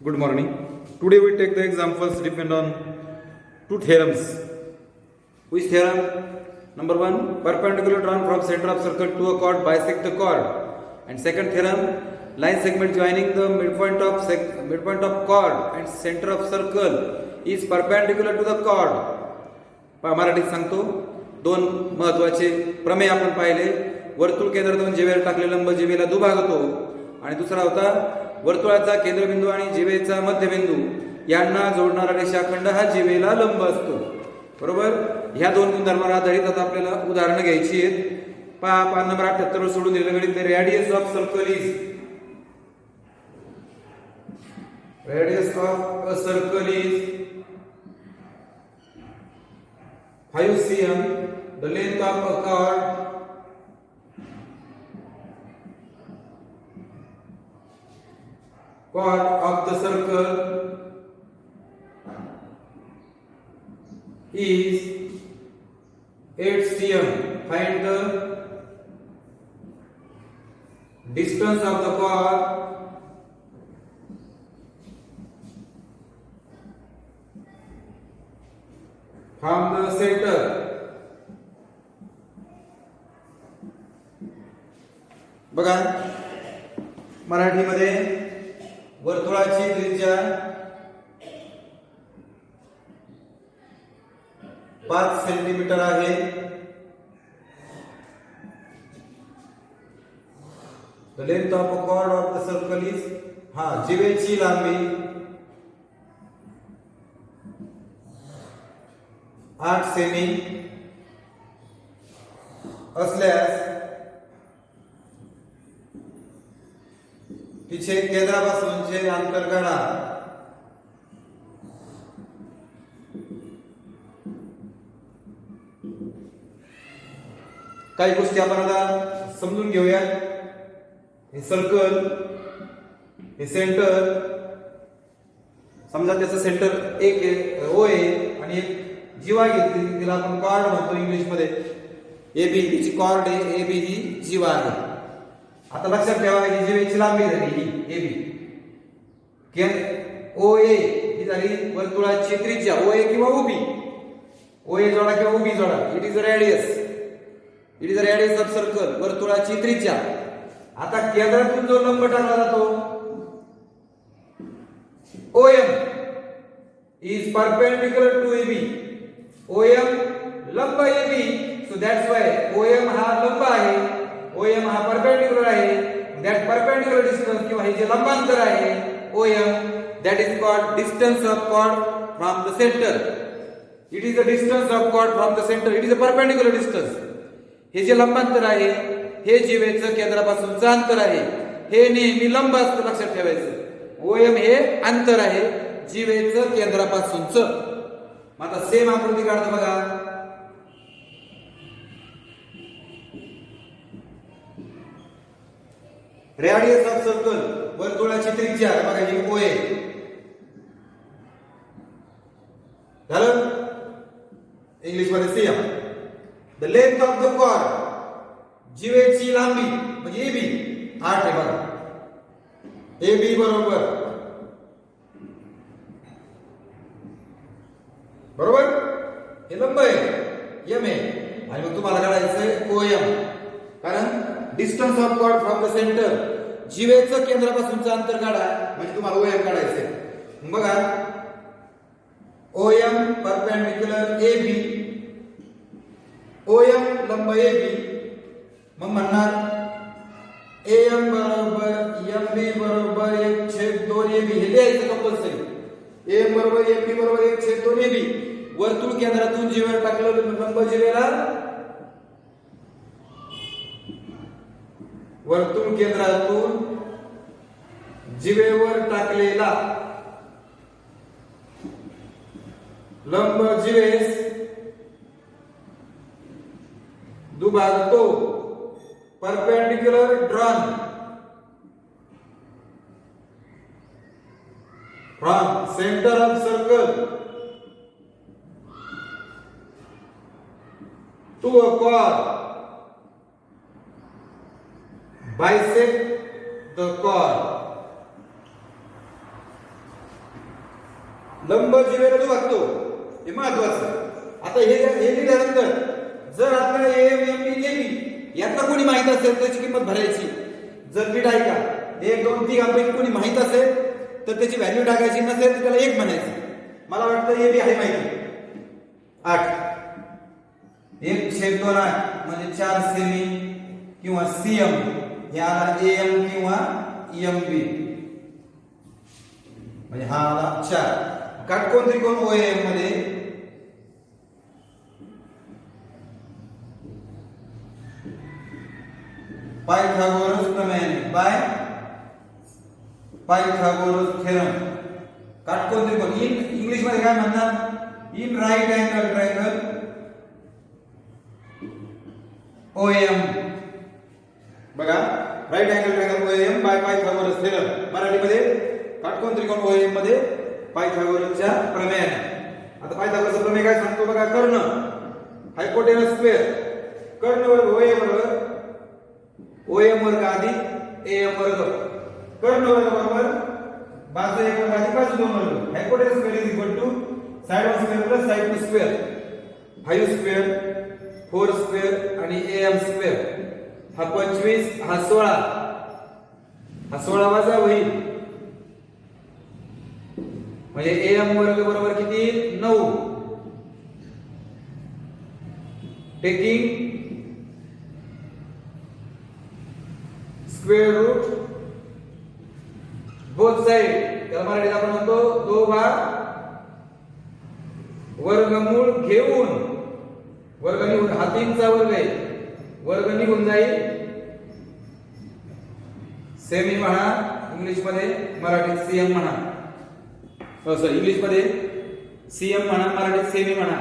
Good morning. Today we take the examples depend on two theorems. Which theorem? Number one, perpendicular drawn from center of circle to a chord bisect the chord. And second theorem, line segment joining the midpoint of chord and center of circle is perpendicular to the chord. मराठीत सांगतो. दोन महत्वाचे प्रमेय आपण पाहिले. वर्तुळ केंद्रातून जीवेला टाकले लंब जीवेला दुभागतो आणि दुसरा होता वर्तुळाचा केंद्रबिंदू आणि जीवेचा मध्यबिंदू यांना जोडणारा रेषाखंड हा जीवेला लंब असतो. बरोबर. ह्या दोन गुणधर्मांवर आधारित आता आपल्याला उदाहरणं घ्यायची आहेत. पहा नंबर 78 वर सोडून दिलेलं गणित. The radius of a circle is 5 cm. The length of a chord of the circle is 8 cm. Find the distance of the chord from the center. बघा मराठीमध्ये वर्तुळाची त्रिज्या 5 सेंटीमीटर आहे. The length of a chord of the circle is जीवेची लांबी 8 semi असल्यास तिचे केंद्रापासूनचे अंतर काढा. काही गोष्टी आपण आता समजून घेऊया. हे सर्कल, हे सेंटर, समजा त्याचं सेंटर एक ओ आहे आणि एक जीवा घेतली, तिला आपण कॉर्ड म्हणतो इंग्लिश मध्ये. ए बी हिची कॉर्ड आहे, ए बी ही जीवा आहे. आता लक्षात ठेवा ही जीवेची लांबी झाली ही ए बी. ओ ए ही झाली वर्तुळाची त्रिज्या. ओ ए किंवा उभी, ओ ए जोडा किंवा उभी जोडा. It is a radius of circle. वर्तुळाची त्रिज्या. आता केंद्रातून जो लंब टाकला जातो OM is perpendicular to AB. OM लंब AB, so that's why OM हा लंब आहे, OM हा perpendicular आहे. That perpendicular distance किंवा हे जे लंबांतर आहे OM, that is called distance of chord from the center. It is the distance of chord from the center. It is a perpendicular distance. हे जे लंबांतर आहे हे जीवेचं केंद्रापासूनचं अंतर आहे. हे नेहमी लंब असतं, लक्षात ठेवायचं. OM हे अंतर आहे जीवेचं केंद्रापासूनचं. आता सेम आकृती काढतो बघा. रेडियस ऑफ सर्कल, वर्तुळाची त्रिज्या बघा ही OA झालं इंग्लिश मध्ये CM. The length of the chord, जीवेची लांबी म्हणजे AB 8 आहे बघा. AB बरोबर हे लंब आहे M आहे आणि मग तुम्हाला काढायचंय OM. कारण distance of chord from the centre, जीवेचं केंद्रापासूनचं अंतर काढा म्हणजे तुम्हाला OM काढायचंय. बघा OM परपेंडिक्युलर AB, OM लंब AB. मग म्हणणार AM बरोबर MB बरोबर 1/2 AB. हे लिहायचं कंपल्सरी. AM बरोबर MB बरोबर 1/2 AB. वर्तुळ केंद्रातून जीवेला टाकलं लंब जीवेला, वर्तुळ केंद्रातून जीवेवर टाकलेला लंब जीवेस दुभागतो. Perpendicular drawn from centre of circle to a chord bisect the chord. लंब जीवेला दुभागतो, हे महत्वाचं. आता हे लिहिल्यानंतर जर आपल्याला एम एम बी एबी यातलं कोणी माहित असेल त्याची किंमत भरायची. जर नीट ऐका, 1 2 3 आपल्याला कोणी माहित असेल तर त्याची व्हॅल्यू टाकायची, नसेल तर त्याला 1 म्हणायचं. मला वाटतं एबी आहे माहिती 8, 1/2 म्हणजे 4 सेमी किंवा सीएम, याला एम किंवा एम बी म्हणजे हा आला 4. काटकोन त्रिकोण ओएम मध्ये पायथागोरस प्रमेय बाय पायथागोरस थेरम. काटकोन त्रिकोण इंग्लिश मध्ये काय म्हणतात? In right angle triangle OM. बघा, right angle triangle OM by Pythagoras theorem. मराठीमध्ये काटकोन त्रिकोण ओएम मध्ये पायथागोरसच्या प्रमेयाने. आता पायथागोरसचा प्रमेय काय सांगतो बघा? कर्ण हायपोटेनस स्क्वेअर, कर्ण वर्ग ओएम बरोबर ओएम वर्ग अधिक एएम वर्ग. कर्ण वर्ग बरोबर बाजू 1 वर्ग अधिक बाजू 2 वर्ग. Hypotenuse square is equal to side 1 square plus side 2 square. 5 square 4 square आणि एएम स्क्वेअर. हा 25, हा 16, हा 16 वजा होईल म्हणजे एएम वर्ग बरोबर किती? 9. Taking square root both side, त्याला मराठीत आपण म्हणतो दोघा वर्गमूळ घेऊन. वर्ग निघून, हा 3चा वर्ग आहे, वर्ग निघून जाईल. सेमी म्हणा इंग्लिश मध्ये, मराठीत सीएम म्हणा. सॉरी, इंग्लिश मध्ये सीएम म्हणा, मराठीत सेमी म्हणा.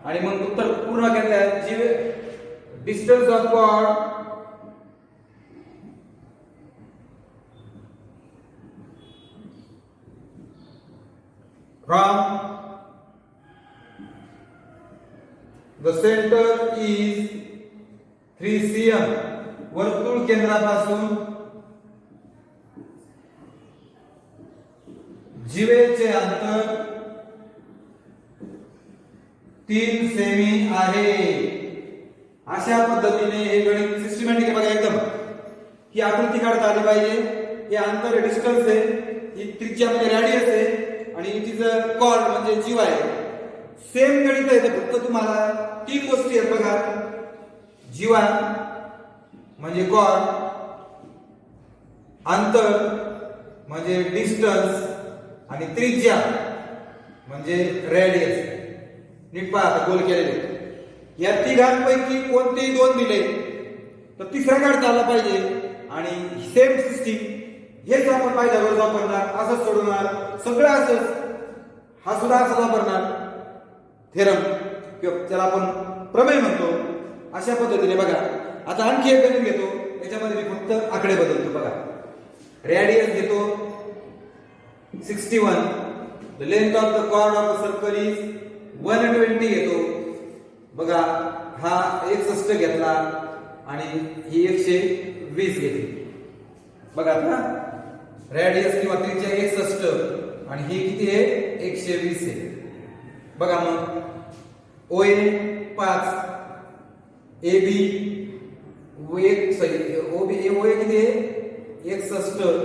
आणि मग उत्तर पूर्ण केलं. जी distance of chord from the center is 3 cm. वर्तुळ केंद्रापासून जीवेचे अंतर 3 सेमी आहे. अशा पद्धतीने हे गणित सिस्टमॅटिक आहे बघा एकदम. ही आकृती काढता आली पाहिजे. हे अंतर डिस्टन्स आहे, ही त्रिज्या म्हणजे रेडियस आहे आणि तिचं कॉर्ड म्हणजे जीव आहे. सेम गणित आहे, फक्त तुम्हाला 3 गोष्टी आहेत बघा. जीवा म्हणजे कॉर्ड, अंतर म्हणजे डिस्टन्स आणि त्रिज्या म्हणजे रेडियस. नीट पहा, गोल केलेले. या तिघांपैकी कोणतेही 2 दिले तर तिसरा काढता आला पाहिजे. आणि सेम सिस्टीम हेच आपण पायथागोरस वापरणार, असंच सोडवणार, सगळं असंच. हा सुद्धा असंच वापरणार थेरम किंवा त्याला आपण प्रमेय म्हणतो. अशा पद्धतीने बघा. आता आणखी एक गणित घेतो, याच्यामध्ये मी फक्त आकडे बदलतो बघा. रेडियस घेतो 61, the length of the chord of the circle is 120 घेतो बघा. हा 61 घेतला आणि ही 120 घेतली बघा. आता रेडियस किंवा त्रिज्या 61 आणि ही किती आहे? 120 आहे बघा. मग ओए 5, एबी ओए किती आहे? 61,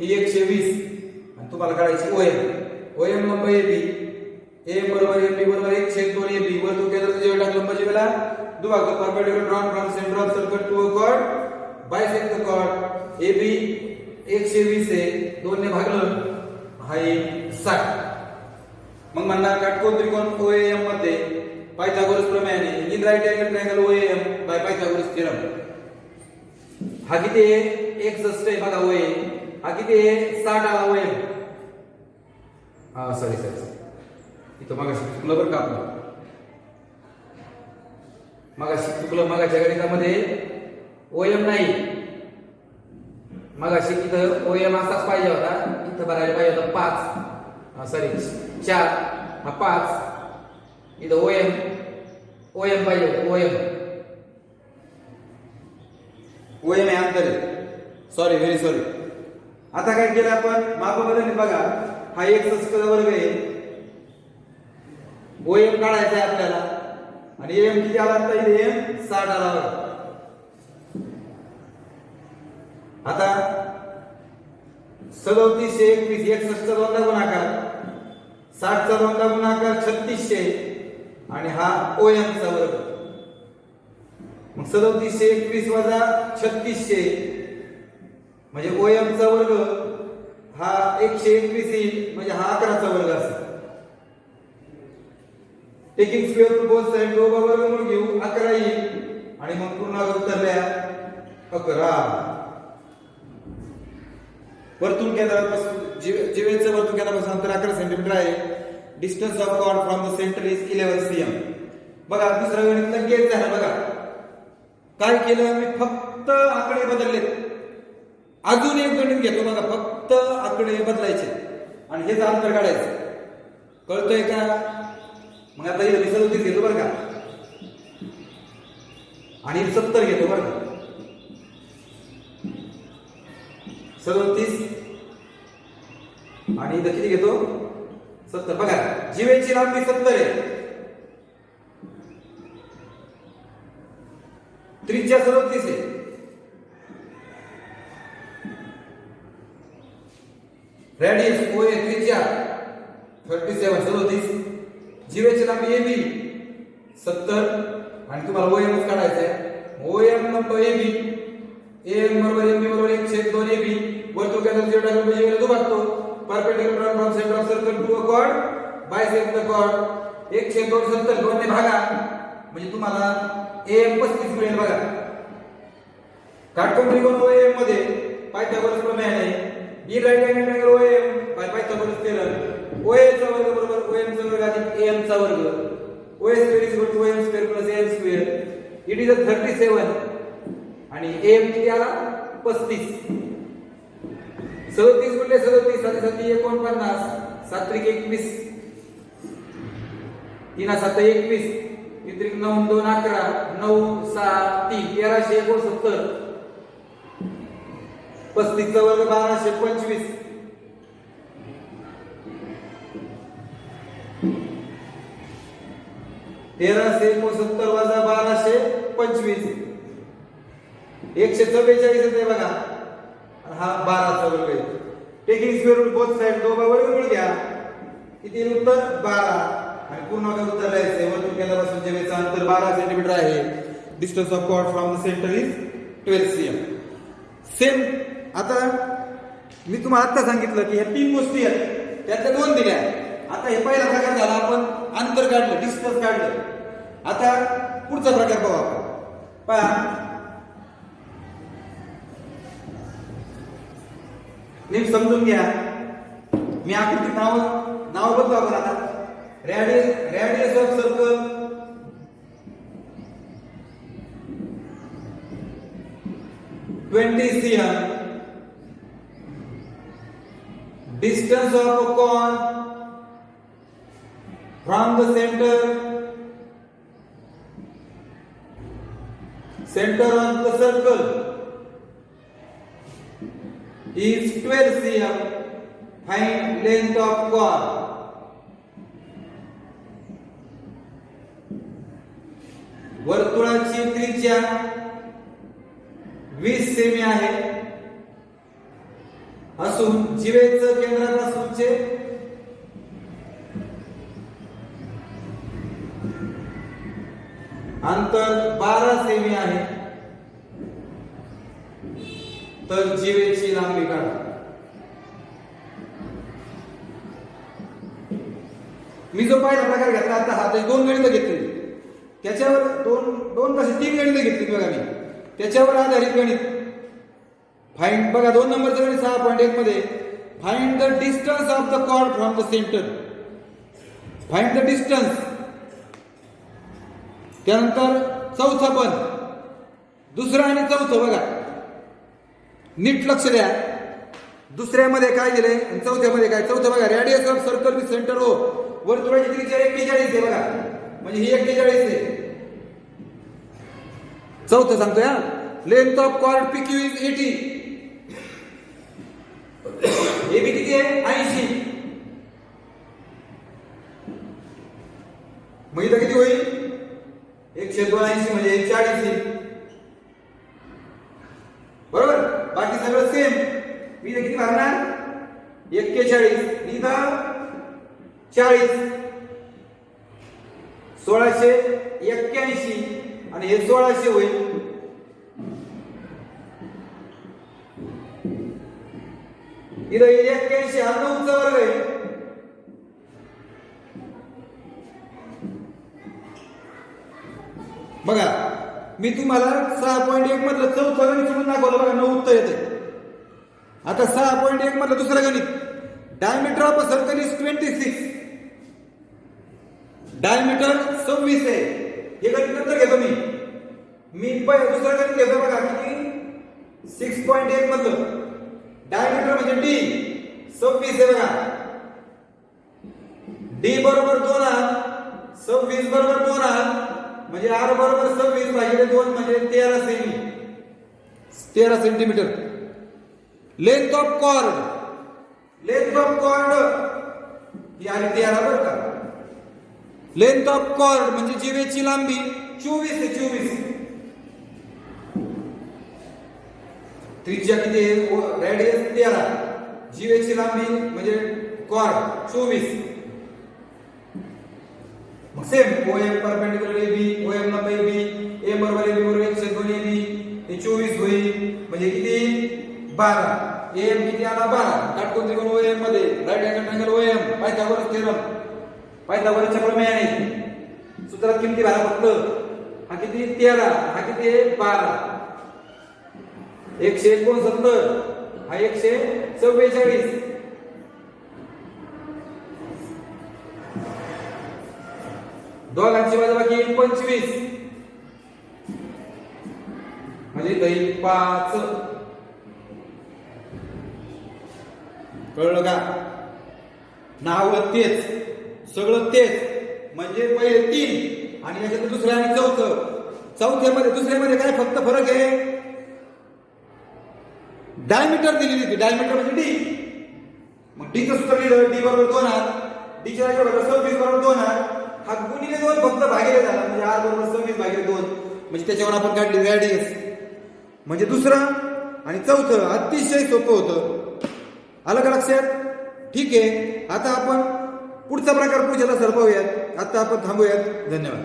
ही 120 आणि तुम्हाला काढायची ओएम. ओएम लंब एबी, ए बरोबर एबी बरोबर 1/2 एबी. वर्तुळ केंद्राचा जीव टाक लंब जीवेला दुभागतो. Perpendicular drawn from centre of circle to a chord bisect the chord. AB 120 आहे, 2 ने भागलं हा 60. मग म्हणणार काटकोन त्रिकोण ओएम मध्ये पायथागोरस प्रमेयाने in right angle triangle OM by Pythagoras theorem. हा किती आहे? 61 आहे बघा ओएम. हा किती आहे? 60 आला ओएम. सॉरी इथं मगाशी चुकलं बरं का आपलं. मगाशी चुकलं. मगाच्या गणितामध्ये ओएम नाही, मगाशी इथं ओएम असाच पाहिजे होता. इथं भरायला पाहिजे होता 5, सॉरी 4, हा 5. इथं ओएम पाहिजे होतं. ओएम हे अंतर आहे. Sorry, very sorry. आता काय केलं आपण? माप बदलली बघा. हा 61 वर्ग आहे, OM काढायचा आहे आपल्याला आणि AM किती आला आता इथे AM 60 आला बघा. आता 3721 61 चा दोनदा गुणाकार 60 चा दोनदा गुणाकार 3600 आणि हा OM चा वर्ग. मग 3721 वजा 3600 म्हणजे OM चा वर्ग हा 121 येईल म्हणजे हा 11 चा वर्ग असेल. Taking square root both side दोघा वर्गमूळ घेऊ 11 येईल आणि मग पूर्णांक उत्तरल्या 11. वर्तुळ केंद्रापासून जीवेचं वर्तुळ केंद्रापासून अंतर 11 सेंटीमीटर आहे. Distance of chord from the centre is 11 cm. बघा दुसरा गणित लगेच झालं. बघा काय केलं मी फक्त आकडे बदलले. अजून एक गणित घेतो बघा फक्त आकडे बदलायचे आणि हेच अंतर काढायचं. कळतंय का? मग आता इथे 37 घेतो बरं का आणि 70 घेतो बरं का. 37 आणि इथं किती घेतो 70. बघा जीवेची लांबी 70 आहे. त्रिज्या 37 आहे. रेडियस OA त्रिज्या 37 37. जीवेची लांबी AB 70 आणि तुम्हाला OM काढायचं आहे. OM नंबर AB AM बरोबर MB बरोबर 1/2 AB. वर्तुळ केंद्राचा जेवढा लांबी जीवेला दुभागतो. Perpendicular from centre of circle to a chord bisect the chord 1/2 70 2 ने भागा म्हणजे तुम्हाला AM 35 मिळेल. बघा काटकोन त्रिकोण OAM मध्ये पायथागोरस प्रमेय आहे. B right angle triangle OAM by Pythagoras theorem. OA चा वर्ग बरोबर OM चा वर्ग अधिक AM चा वर्ग. OA square is equal to OM square plus AM square. It is 37 आणि AM किती आला 35. 37 गुणिले 37 7 49 7 त्रिक 21 3 7 21 त्रिक 9 2 11 9 6 3 1369. 35 चा वर्ग 1225. तेराशे 69 वजा 1225 144 येते बघा. हा 12 चा वर्ग आहे. Taking square root both side दोघा वर्गमूळ घ्या किती उत्तर 12 आणि पूर्णांक उत्तर लिहायचे. वर्तुळ केंद्रापासून जीवेचं अंतर 12 सेंटीमीटर आहे. Distance of chord from the centre is 12 cm. Same आता मी तुम्हाला आता सांगितलं की ह्या 3 गोष्टी आहेत त्यातल्या 2 दिल्या. आता हे पहिला प्रकार झाला आपण अंतर काढलं डिस्टन्स काढलं. आता पुढचा प्रकार पाहू आपण. पहा नीट समजून घ्या. मी आकृती नाव बदलू आपण आता. Radius of circle 20 cm. Distance of a cone from the center of the circle is 12 cm. Find length of cone. वर्तुळाची त्रिज्या 20 सेमी आहे असून जीवेचं केंद्रापासूनचे अंतर 12 सेमी आहे. तर जीवेची लांबी काढा. मी जो पहिला प्रकार घेतला आता हा 2 गणितं घेतली त्याच्यावर दोन कसे 3 गणितं घेतली बघा मी त्याच्यावर आधारित गणित. फाइंड बघा 2 नंबरचं गणित 6.1 मध्ये find the distance of the chord from the centre. Find the distance. त्यानंतर चौथं पण दुसरं आणि चौथं बघा नीट लक्ष द्या. दुसऱ्यामध्ये काय दिलंय आणि चौथ्यामध्ये काय. चौथं बघा radius of circle with centre O. वर्तुळाची त्रिज्या 41 आहे बघा म्हणजे ही 41 आहे. चौथं सांगतोय हा. Length of chord PQ is 80. AB किती आहे 80. मग इथं किती होईल 182 म्हणजे 140 येईल. बरोबर. बाकी सगळं सेम. मी इथं किती भरणार 41. इथं 40. 1681 आणि हे 1600 होईल. इथं 81 हा 9चा वर्ग आहे. बघा मी तुम्हाला 6.1 मधलं चौथं गणित सोडून दाखवलं. बघा 9 उत्तर येते. आता 6.1 मधलं दुसरं गणित. Diameter of a circle is 26. Diameter 26 आहे. हे गणित नंतर घेतो मी दुसरं गणित घेतो. बघा किती 6.1 मधलं डायमीटर म्हणजे डी 26 आहे. बघा डी बरोबर 2r 26 बरोबर 2r म्हणजे r बरोबर 26 भागिले 2 म्हणजे 13 सेमी 13 सेंटीमीटर. लेंथ ऑफ कॉर्ड ही आली 13 बरं का. लेंथ ऑफ कॉर्ड म्हणजे जीवेची लांबी 24 आहे. 24 त्रिज्या किती आहे रेडियस 13 जीवेची लांबी म्हणजे कॉर्ड 24. मग same OM perpendicular AB OM लंब AB A बरोबर AB बरोबर 1/2 AB हे 24 होईल म्हणजे किती 12. AM किती आला 12. काटकोन त्रिकोण OM मध्ये right angle triangle OM Pythagoras theorem पायथागोरसच्या प्रमेयाने सूत्रात किमती भरा फक्त. हा किती 13 हा किती 12. 169 हा 144. दोघांची वजाबाकी 25 म्हणजे 5. कळलं का. नाव तेच सगळं तेच म्हणजे पहिले 3 आणि याच्यात दुसरं आणि चौथं. चौथ्यामध्ये दुसऱ्यामध्ये काय फक्त फरक आहे डायमीटर दिलेली होती. डायमीटर म्हणजे डी. मग डीचं सूत्र लिहिलं डी बरोबर 2r डीच्या जागेवर 26 बरोबर 2r हा गुणिले 2 फक्त भागिले झाला म्हणजे r बरोबर 26 भागिले 2 म्हणजे त्याच्यावर आपण काढली रेडियस. म्हणजे दुसरं आणि चौथं अतिशय सोपं होतं. आलं का लक्षात. ठीक आहे. आता आपण पुढचा प्रकार पुढच्याला सरपावूयात. आता आपण थांबूयात. धन्यवाद.